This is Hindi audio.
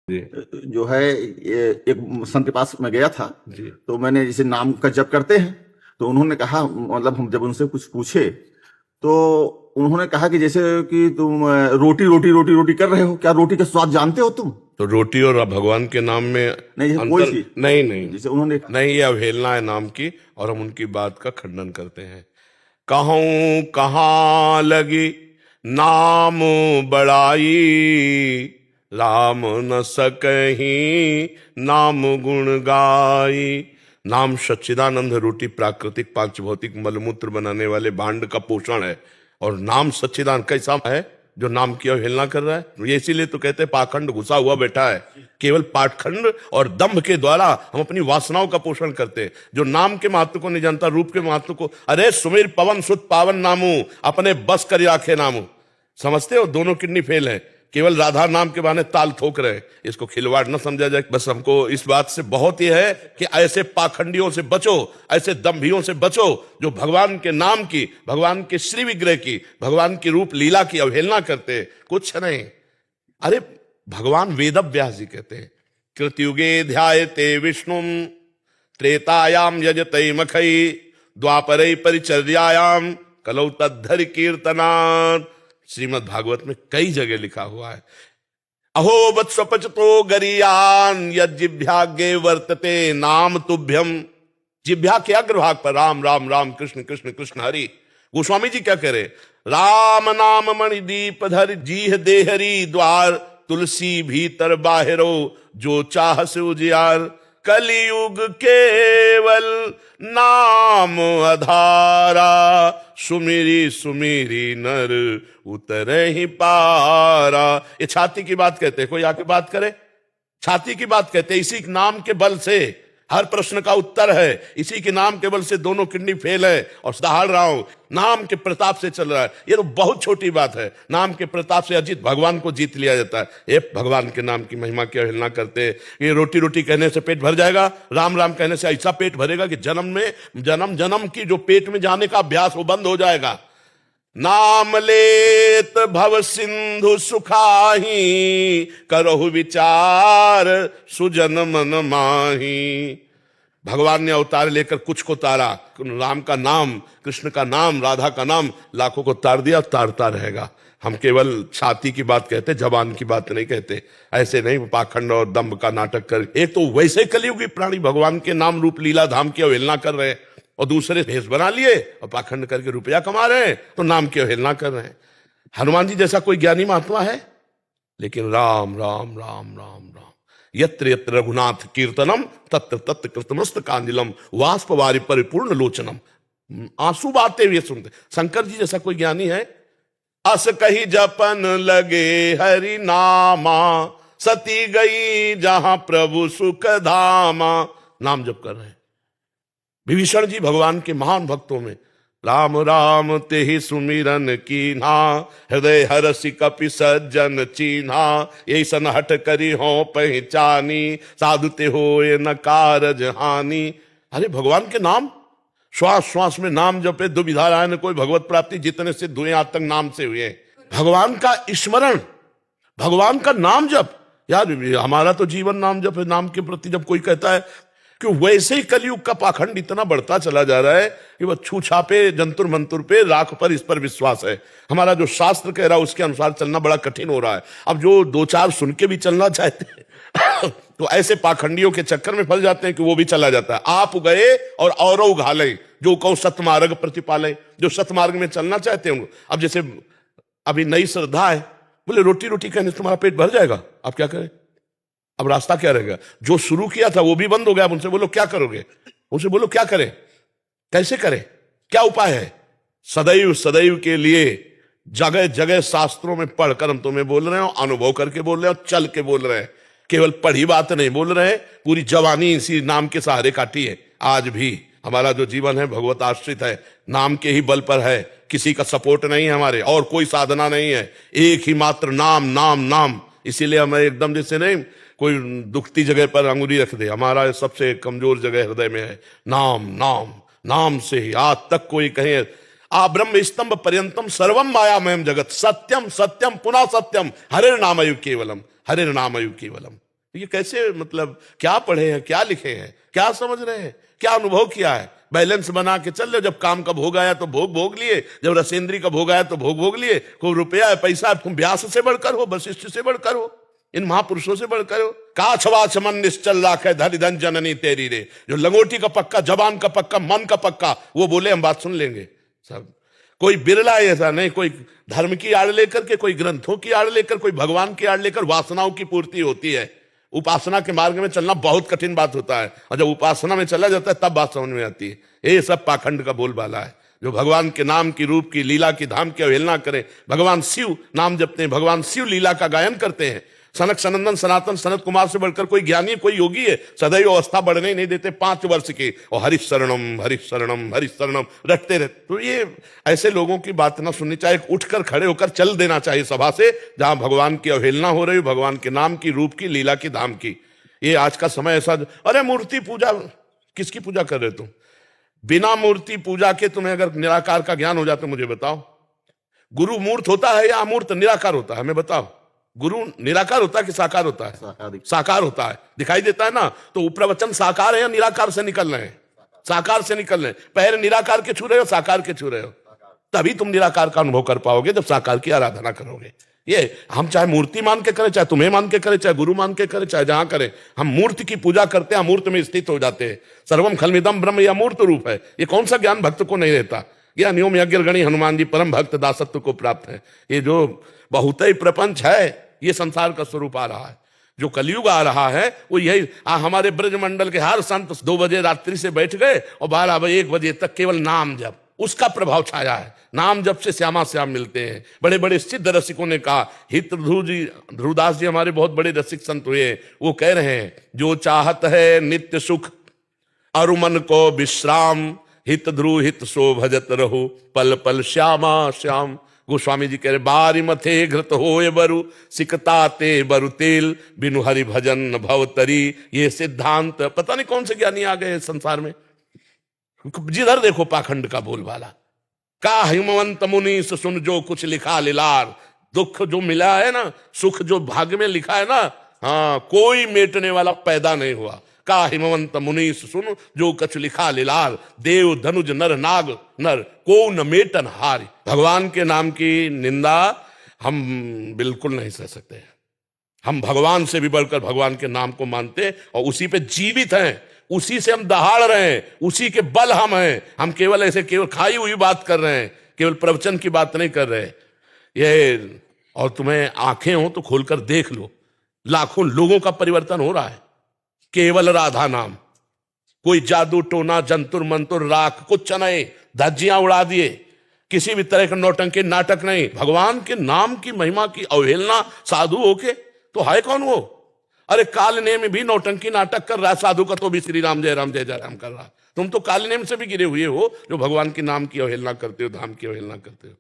जी। जो है एक संत के पास मैं गया था। जी। तो मैंने जैसे नाम का जप करते हैं, तो उन्होंने कहा, मतलब हम जब उनसे कुछ पूछे तो उन्होंने कहा कि जैसे कि तुम रोटी रोटी रोटी रोटी कर रहे हो, क्या रोटी का स्वाद जानते हो तुम? तो रोटी और भगवान के नाम में नहीं, जैसे कोई अंतर चीज, नहीं, नहीं, जैसे उन्होंने, नहीं, ये अवहेलना है नाम की, और हम उनकी बात का खंडन करते हैं। कहूं कहाँ लगी नाम बड़ाई, राम न सकहीं नाम गुण गाई। नाम सच्चिदानंद रूटी प्राकृतिक पांच भौतिक मलमूत्र बनाने वाले भांड का पोषण है। और नाम सच्चिदानंद कैसा है जो नाम की अवहेलना कर रहा है? ये इसीलिए तो कहते हैं पाखंड घुसा हुआ बैठा है। केवल पाखंड और दंभ के द्वारा हम अपनी वासनाओं का पोषण करते हैं। जो नाम के महत्व को नहीं जानता, रूप के महत्व को, अरे सुमिर पवन सुत पावन नामू, अपने बस कर आखे नामू। समझते हो, दोनों किडनी फेल है, केवल राधा नाम के बहाने ताल ठोक रहे हैं। इसको खिलवाड़ न समझा जाए। बस हमको इस बात से बहुत ही है कि ऐसे पाखंडियों से बचो, ऐसे दंभियों से बचो जो भगवान के नाम की, भगवान के श्री विग्रह की, भगवान की रूप लीला की अवहेलना करते। कुछ नहीं। अरे भगवान वेद व्यास जी कहते हैं, कृतयुगे ध्यायते विष्णुम, त्रेतायाम यजते मखई, द्वापरे परिचर्यायाम, कलौ तद्धरि कीर्तनात्। श्रीमद् भागवत में कई जगह लिखा हुआ है। अहो वत्सपचतो गरियान यज्जिभ्यागे वर्तते नाम तुभ्यम। जिभ्या के अग्रभाग पर राम राम राम, कृष्ण कृष्ण कृष्ण हरि। गोस्वामी जी क्या कह रहे? राम नाम मणिदीप धर जीह देहरी द्वार, तुलसी भीतर बाहिरो जो चाह से उजियार। कलियुग केवल नाम आधारा, सुमिरी सुमिरी नर उतरे ही पारा। ये छाती की बात कहते हैं, कोई आके बात करे? छाती की बात कहते हैं। इसी नाम के बल से हर प्रश्न का उत्तर है, इसी के नाम के बल से दोनों किडनी फेल है और दहाड़ रहा हूं, नाम के प्रताप से चल रहा है। ये तो बहुत छोटी बात है। नाम के प्रताप से अजीत भगवान को जीत लिया जाता है। ये भगवान के नाम की महिमा की अवहेलना करते हैं। ये रोटी रोटी कहने से पेट भर जाएगा, राम राम कहने से ऐसा पेट भरेगा कि जन्म में जन्म जन्म की जो पेट में जाने का अभ्यास वो बंद हो जाएगा। नाम लेत भव सिंधु सुखाही, करहु विचार सुजन मन माही। भगवान ने अवतार लेकर कुछ को तारा, राम का नाम, कृष्ण का नाम, राधा का नाम, लाखों को तार दिया, तारता रहेगा। हम केवल छाती की बात कहते, जबान की बात नहीं कहते। ऐसे नहीं पाखंड और दंभ का नाटक कर। एक तो वैसे कलियुगी प्राणी भगवान के नाम रूप लीला धाम की अवहेलना कर रहे हैं, और दूसरे भेष बना लिए और पाखंड करके रुपया कमा रहे हैं, तो नाम की अवहेलना कर रहे हैं। हनुमान जी जैसा कोई ज्ञानी महात्मा है? लेकिन राम राम राम राम राम, यत्र यत्र रघुनाथ कीर्तनम, तत्र तत्र कृतमस्त कांजिलम, वाष्प वारि परिपूर्ण लोचनम। आंसू बहाते हुए सुनते। शंकर जी जैसा कोई ज्ञानी है? अस कही जपन लगे हरि नामा, सती गई जहां प्रभु सुख धामा। नाम जप कर रहे हैं। विभीषण जी भगवान के महान भक्तों में, राम राम तेहि सुमिरन कीन्हा, हृदय हरसि कपि सज्जन चीन्हा। ऐसन हट करी हो पहचानी, साधु ते होए न कारज हानि। अरे भगवान के नाम, श्वास श्वास में नाम जपे, दुविधा राय न कोई भगवत प्राप्ति, जितने सिद्ध हुए आज तक नाम से हुए। भगवान का स्मरण, भगवान का नाम जप। यार हमारा तो जीवन नाम जप है। नाम के प्रति जब कोई कहता है कि वैसे ही कलयुग का पाखंड इतना बढ़ता चला जा रहा है कि वह छू छापे, जंतुर मंतुर पे, राख पर, इस पर विश्वास है। हमारा जो शास्त्र कह रहा है उसके अनुसार चलना बड़ा कठिन हो रहा है। अब जो दो चार सुन के भी चलना चाहते हैं तो ऐसे पाखंडियों के चक्कर में फंस जाते हैं कि वो भी चला जाता है। आप गए और औरों घाले, जो कहो सतमार्ग प्रतिपाले, जो सतमार्ग में चलना चाहते हैं। अब जैसे अभी नई श्रद्धा है, बोले रोटी रोटी कहने से तुम्हारा पेट भर जाएगा, आप क्या करें? अब रास्ता क्या रहेगा? जो शुरू किया था वो भी बंद हो गया। उनसे बोलो क्या करोगे, उनसे बोलो क्या करें, कैसे करें, क्या उपाय है? सदैव सदैव के लिए जगह जगह शास्त्रों में पढ़कर हम तुम्हें बोल रहे हो, अनुभव करके बोल रहे हो, चल के बोल रहे हैं। केवल पढ़ी बात नहीं बोल रहे हैं, पूरी जवानी इसी नाम के सहारे काटी है। आज भी हमारा जो जीवन है भगवत आश्रित है, नाम के ही बल पर है। किसी का सपोर्ट नहीं है हमारे, और कोई साधना नहीं है, एक ही मात्र नाम नाम नाम। इसीलिए हमें एकदम जैसे नहीं कोई दुखती जगह पर अंगुली रख दे, हमारा सबसे कमजोर जगह हृदय में है। नाम नाम नाम से ही आज तक कोई कहे आ ब्रह्म स्तंभ पर्यंतम सर्वम मायामयम जगत, सत्यम सत्यम पुनः सत्यम, हरे नामयु केवलम, हरे नामयु केवलम। ये कैसे, मतलब क्या पढ़े हैं, क्या लिखे हैं, क्या समझ रहे हैं, क्या अनुभव किया है? बैलेंस बना के चल रहे हो। जब काम का भोग आया तो भोग भोग लिए, जब रसेंद्री का भोग आया तो भोग भोग लिए। कोई रुपया है, पैसा है, तुम व्यास से बढ़कर हो, वशिष्ठ से बढ़कर हो, इन महापुरुषों से बढ़कर हो। काछ वाच मन निश्चल राखे धरि धन जननी तेरी रे। जो लंगोटी का पक्का, जबान का पक्का, मन का पक्का, वो बोले हम बात सुन लेंगे सब। कोई बिरला ऐसा नहीं, कोई धर्म की आड़ लेकर के, कोई ग्रंथों की आड़ लेकर, कोई भगवान की आड़ लेकर वासनाओं की पूर्ति होती है। उपासना के मार्ग में चलना बहुत कठिन बात होता है, और जब उपासना में चला जाता है तब बात समझ में आती है। ये सब पाखंड का बोलबाला है। जो भगवान के नाम की, रूप की, लीला की, धाम की अवहेलना करे। भगवान शिव नाम जपते हैं, भगवान शिव लीला का गायन करते हैं। सनक सनंदन सनातन सनत कुमार से बढ़कर कोई ज्ञानी, कोई योगी है? सदैव अवस्था बढ़ने नहीं देते 5 वर्ष की, और हरिश शरणम हरिश शरणम हरिश शरणम रटते रहते। तो ये ऐसे लोगों की बात ना सुननी चाहिए, उठकर खड़े होकर चल देना चाहिए सभा से, जहां भगवान की अवहेलना हो रही हो, भगवान के नाम की, रूप की, लीला की, धाम की। ये आज का समय ऐसा। अरे मूर्ति पूजा, किसकी पूजा कर रहे तुम? बिना मूर्ति पूजा के तुम्हें अगर निराकार का ज्ञान हो जाता मुझे बताओ। गुरु मूर्त होता है या अमूर्त, निराकार होता है? हमें बताओ। गुरु निराकार होता है कि साकार होता है? साकार होता है, दिखाई देता है ना। तो प्रवचन साकार है या निराकार से निकल रहे हैं? साकार से निकल रहे हैं। पैर निराकार के छू रहे हो, साकार के छू रहे हो? तभी तुम निराकार का अनुभव कर पाओगे जब साकार की आराधना करोगे। ये हम चाहे मूर्ति मान के करें, चाहे तुम्हें मान के करें, चाहे गुरु मान के करें, चाहे जहां करें, हम मूर्ति की पूजा करते हैं, अमूर्त में स्थित हो जाते हैं। सर्वम खलमिदम ब्रह्म, यह अमूर्त रूप है। ये कौन सा ज्ञान भक्त को नहीं रहता? ज्ञानियों में अग्रगणी हनुमान जी परम भक्त दासत्व को प्राप्त है। ये जो बहुत ही प्रपंच है, ये संसार का स्वरूप आ रहा है। जो कलयुग आ रहा है वो यही। हमारे ब्रजमंडल के हर संत 2 बजे रात्रि से बैठ गए और 12 बजे 1 बजे तक केवल नाम जप, उसका प्रभाव छाया है। नाम जप से श्यामा श्याम मिलते हैं। बड़े बड़े सिद्ध रसिकों ने कहा, हित ध्रुवदास जी हमारे बहुत बड़े रसिक संत हुए, वो कह रहे हैं, जो चाहत है नित्य सुख अरु मन को विश्राम, हित ध्रुव हित सो भजत रहो, पल पल श्यामा श्याम। गोस्वामी जी कह रहे, बारी मथे घृत होए बरु, सिकताते बरु तेल, बिनु हरि भजन भवतरी। ये सिद्धांत पता नहीं कौन से ज्ञानी आ गए संसार में। जिधर देखो पाखंड का बोलबाला। का हिमवंत मुनि सुन जो कुछ लिखा लिलार। दुख जो मिला है ना, सुख जो भाग्य में लिखा है ना, हाँ, कोई मेटने वाला पैदा नहीं हुआ। का हिमवंत मुनि सुन जो कुछ लिखा लिलार, देव धनुज नर नाग नर को न मेटन हार। भगवान के नाम की निंदा हम बिल्कुल नहीं सह सकते। हम भगवान से भी बढ़कर भगवान के नाम को मानते और उसी पे जीवित हैं, उसी से हम दहाड़ रहे हैं, उसी के बल हम हैं। हम केवल ऐसे केवल खाई हुई बात कर रहे हैं, केवल प्रवचन की बात नहीं कर रहे ये। और तुम्हें आंखें हो तो खोलकर देख लो, लाखों लोगों का परिवर्तन हो रहा है केवल राधा नाम। कोई जादू टोना जंतुर मंतुर राख कुछ नहीं, धज्जियां उड़ा दिए, किसी भी तरह का नौटंकी नाटक नहीं। भगवान के नाम की महिमा की अवहेलना साधु होके तो है कौन वो? अरे काल नेम भी नौटंकी नाटक कर रहा है, साधु का तो भी श्री राम जय राम कर रहा। तुम तो काल नेम से भी गिरे हुए हो जो भगवान के नाम की अवहेलना करते हो, धाम की अवहेलना करते हो।